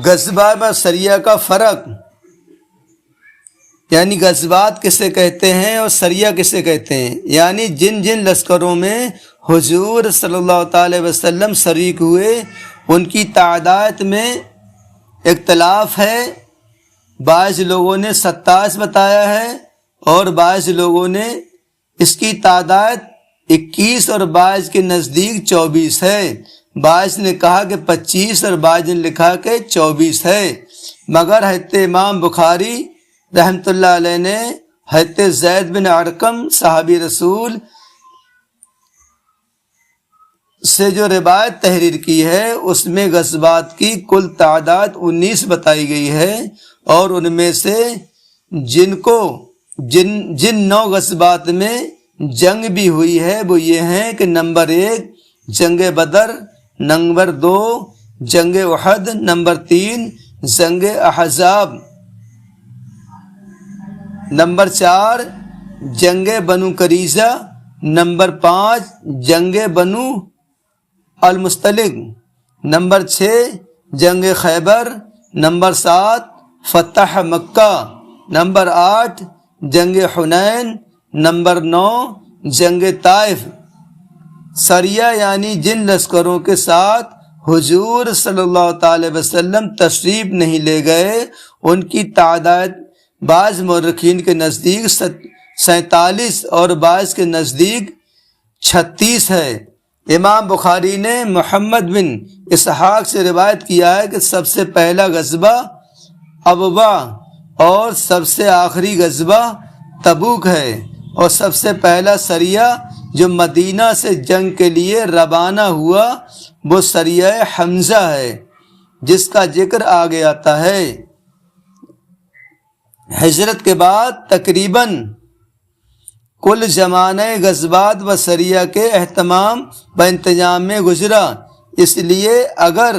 غزوہ و سریہ کا فرق، یعنی غزوات کسے کہتے ہیں اور سریہ کسے کہتے ہیں، یعنی جن جن لشکروں میں حضور صلی اللہ تعالی وسلم شریک ہوئے ان کی تعداد میں اختلاف ہے۔ بعض لوگوں نے 27 بتایا ہے اور بعض لوگوں نے اس کی تعداد 21 اور بعض کے نزدیک 24 ہے، بعض نے کہا کہ 25 اور بعض نے لکھا کہ 24 ہے، مگر حضرت امام بخاری رحمۃ اللہ علیہ نے حضرت زید بن ارقم صحابی رسول سے جو روایت تحریر کی ہے اس میں غزوات کی کل تعداد 19 بتائی گئی ہے، اور ان میں سے جن 9 غزوات میں جنگ بھی ہوئی ہے وہ یہ ہیں کہ نمبر 1 جنگ بدر، نمبر 2 جنگ احد، نمبر 3 جنگ احزاب، نمبر 4 جنگ بنو قریظہ، نمبر 5 جنگ بنو المستلق، نمبر 6 جنگ خیبر، نمبر 7 فتح مکہ، نمبر 8 جنگ حنین، نمبر 9 جنگ طائف۔ سریہ یعنی جن لشکروں کے ساتھ حضور صلی اللہ تعالی وسلم تشریف نہیں لے گئے ان کی تعداد بعض مورخین کے نزدیک 47 اور بعض کے نزدیک 36 ہے۔ امام بخاری نے محمد بن اسحاق سے روایت کیا ہے کہ سب سے پہلا غزوہ ابوا اور سب سے آخری غزوہ تبوک ہے، اور سب سے پہلا سریہ جو مدینہ سے جنگ کے لیے روانہ ہوا وہ سریہ حمزہ ہے جس کا ذکر آگے آتا ہے۔ ہجرت کے بعد تقریباً کل زمانہ غزوات و سریہ کے اہتمام و انتظام میں گزرا، اس لیے اگر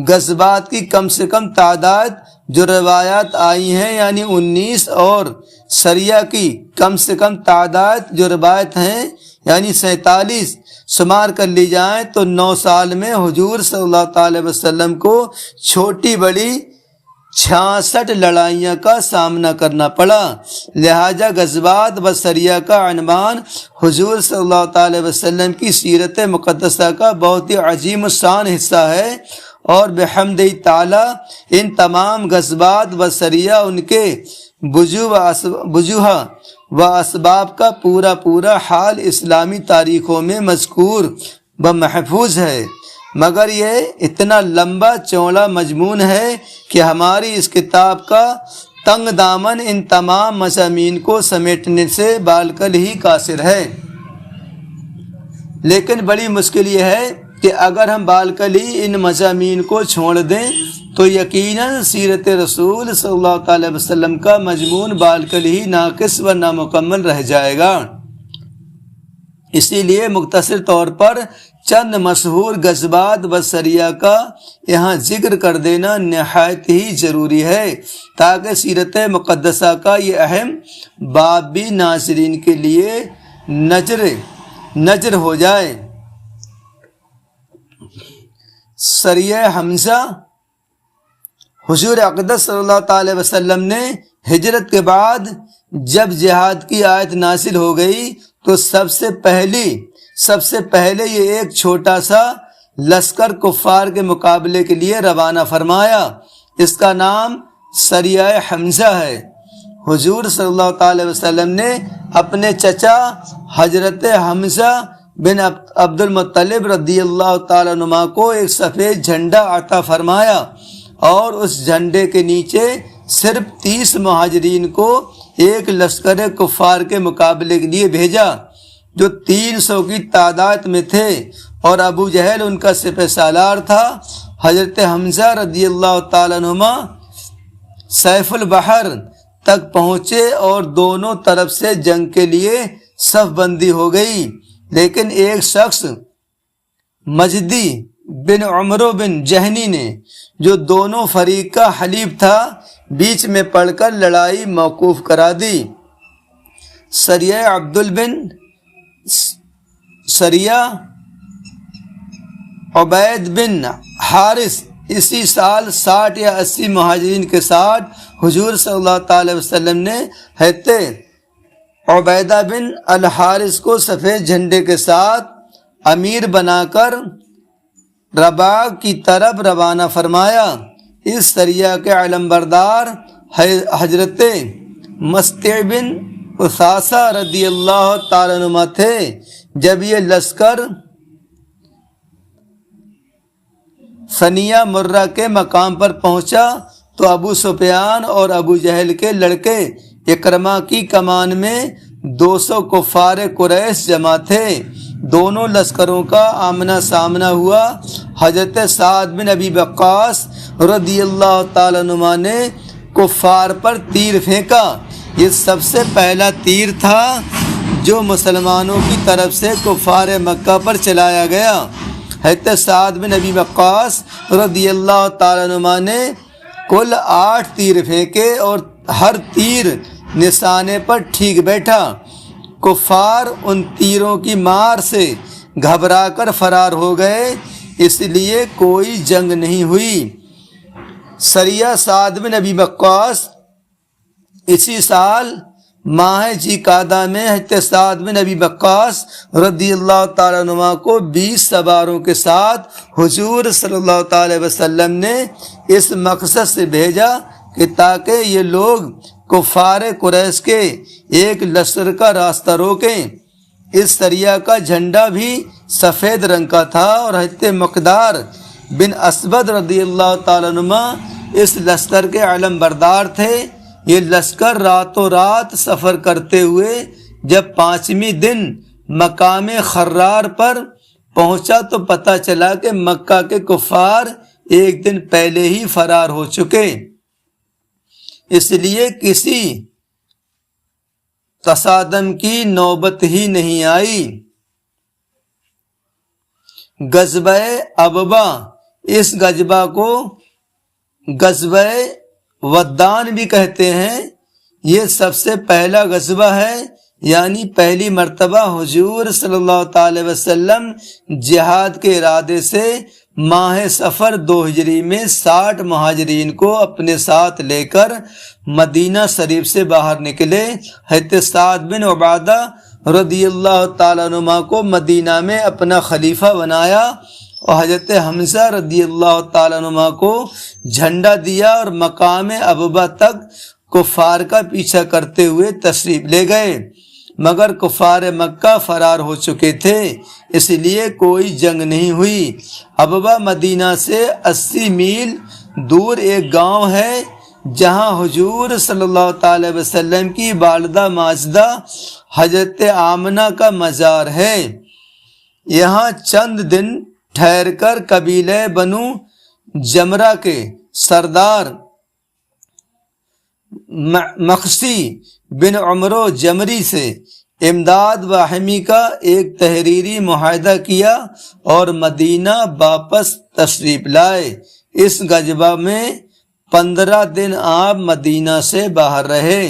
غزوات کی کم سے کم تعداد جو روایات آئی ہیں یعنی 19 اور سریہ کی کم سے کم تعداد جو روایت ہیں یعنی 47 شمار کر لی جائیں تو 9 سال میں حضور صلی اللہ تعالی وسلم کو چھوٹی بڑی 66 لڑائیاں کا سامنا کرنا پڑا، لہذا غزوات و سریہ کا عنوان حضور صلی اللہ تعالی وسلم کی سیرت مقدسہ کا بہت ہی عظیم الشان حصہ ہے، اور بحمد تعالی ان تمام غزوات و سریہ ان کے وجوہ و اسباب کا پورا حال اسلامی تاریخوں میں مذکور و محفوظ ہے، مگر یہ اتنا لمبا چوڑا مضمون ہے کہ ہماری اس کتاب کا تنگ دامن ان تمام مضامین کو سمیٹنے سے بالکل ہی قاصر ہے۔ لیکن بڑی مشکل یہ ہے کہ اگر ہم بالکل ہی ان مضامین کو چھوڑ دیں تو یقیناً سیرت رسول صلی اللہ تعالی وسلم کا مضمون بالکل ہی ناقص و نامکمل رہ جائے گا، اسی لیے مختصر طور پر چند مشہور غزوات و سریہ کا یہاں ذکر کر دینا نہایت ہی ضروری ہے تاکہ سیرت مقدسہ کا یہ اہم باب بھی ناظرین کے لیے نظر ہو جائے۔ سریہ حمزہ، حضور اقدس صلی اللہ تعالی وسلم نے ہجرت کے بعد جب جہاد کی آیت نازل ہو گئی تو سب سے پہلے یہ ایک چھوٹا سا لشکر کفار کے مقابلے کے لیے روانہ فرمایا، اس کا نام سریہ حمزہ ہے۔ حضور صلی اللہ تعالی وسلم نے اپنے چچا حضرت حمزہ بن عبد المطلب رضی اللہ تعالیٰ عنہ کو ایک سفید جھنڈا عطا فرمایا اور اس جھنڈے کے نیچے صرف 30 مہاجرین کو ایک لشکر کفار کے مقابلے کے لیے بھیجا جو 300 کی تعداد میں تھے، اور ابو جہل ان کا سپہ سالار تھا۔ حضرت حمزہ رضی اللہ تعالیٰ عنہ سیف البحر تک پہنچے اور دونوں طرف سے جنگ کے لیے صف بندی ہو گئی، لیکن ایک شخص مجدی بن عمرو بن جہنی نے جو دونوں فریق کا حلیف تھا بیچ میں پڑ کر لڑائی موقوف کرا دی۔ سریہ عبید بن حارث اسی سال 60 یا 80 مہاجرین کے ساتھ حضور صلی اللہ تعالی وسلم نے حضرت عبیدہ بن الحارث کو سفید جھنڈے کے ساتھ امیر بنا کر رباع کی طرف روانہ فرمایا۔ اس سریہ کے علمبردار حضرت مستع بن اثاثہ رضی اللہ تعالیٰ عنہ تھے۔ جب یہ لشکر ثنیہ مرہ کے مقام پر پہنچا تو ابو سفیان اور ابو جہل کے لڑکے اکرمہ کی کمان میں 200 کفار قریش جمع تھے۔ دونوں لشکروں کا آمنا سامنا ہوا۔ حضرت سعد بن ابی وقاص رضی اللہ تعالیٰ عنہ نے کفار پر تیر پھینکا۔ یہ سب سے پہلا تیر تھا جو مسلمانوں کی طرف سے کفار مکہ پر چلایا گیا۔ حضرت سعد بن ابی وقاص رضی اللہ تعالیٰ عنہ نے کل 8 تیر پھینکے اور ہر تیر نشانے پر ٹھیک بیٹھا۔ کفار ان تیروں کی مار سے گھبرا کر فرار ہو گئے، اس لیے کوئی جنگ نہیں ہوئی۔ سریہ سعد بن ابی وقاص اسی سال ماہ ذوالقعدہ میں حضرت سعد بن ابی وقاص رضی اللہ تعالیٰ عنہ کو 20 سواروں کے ساتھ حضور صلی اللہ تعالی وسلم نے اس مقصد سے بھیجا کہ تاکہ یہ لوگ کفار قریش کے ایک لشکر کا راستہ روکیں۔ اس سریہ کا جھنڈا بھی سفید رنگ کا تھا اور حضرت مقدار بن اسود رضی اللہ تعالیٰ عنہ اس لشکر کے علم بردار تھے۔ یہ لشکر راتوں رات سفر کرتے ہوئے جب 5ویں دن مقام خرار پر پہنچا تو پتہ چلا کہ مکہ کے کفار ایک دن پہلے ہی فرار ہو چکے، اس لیے کسی تصادم کی نوبت ہی نہیں آئی۔ غزوہ ابوا، اس غزوہ کو غزوہ ودان بھی کہتے ہیں۔ یہ سب سے پہلا غزوہ ہے، یعنی پہلی مرتبہ حضور صلی اللہ تعالی وسلم جہاد کے ارادے سے ماہ صفر 2 ہجری میں 60 مہاجرین کو اپنے ساتھ لے کر مدینہ شریف سے باہر نکلے۔ حضرت سعد بن عبادہ رضی اللہ تعالیٰ عنہ کو مدینہ میں اپنا خلیفہ بنایا اور حضرت حمزہ رضی اللہ تعالیٰ عنہ کو جھنڈا دیا اور مقام ابوا تک کفار کا پیچھا کرتے ہوئے تشریف لے گئے، مگر کفار مکہ فرار ہو چکے تھے، اس لیے کوئی جنگ نہیں ہوئی۔ ابوا مدینہ سے 80 میل دور ایک گاؤں ہے جہاں حضور صلی اللہ تعالی وسلم کی والدہ ماجدہ حضرت آمنہ کا مزار ہے۔ یہاں چند دن ٹھہر کر قبیلہ بنو جمرہ کے سردار مخشی بن عمرو جمری سے امداد باہمی کا ایک تحریری معاہدہ کیا اور مدینہ واپس تشریف لائے۔ اس غزوہ میں 15 دن آپ مدینہ سے باہر رہے۔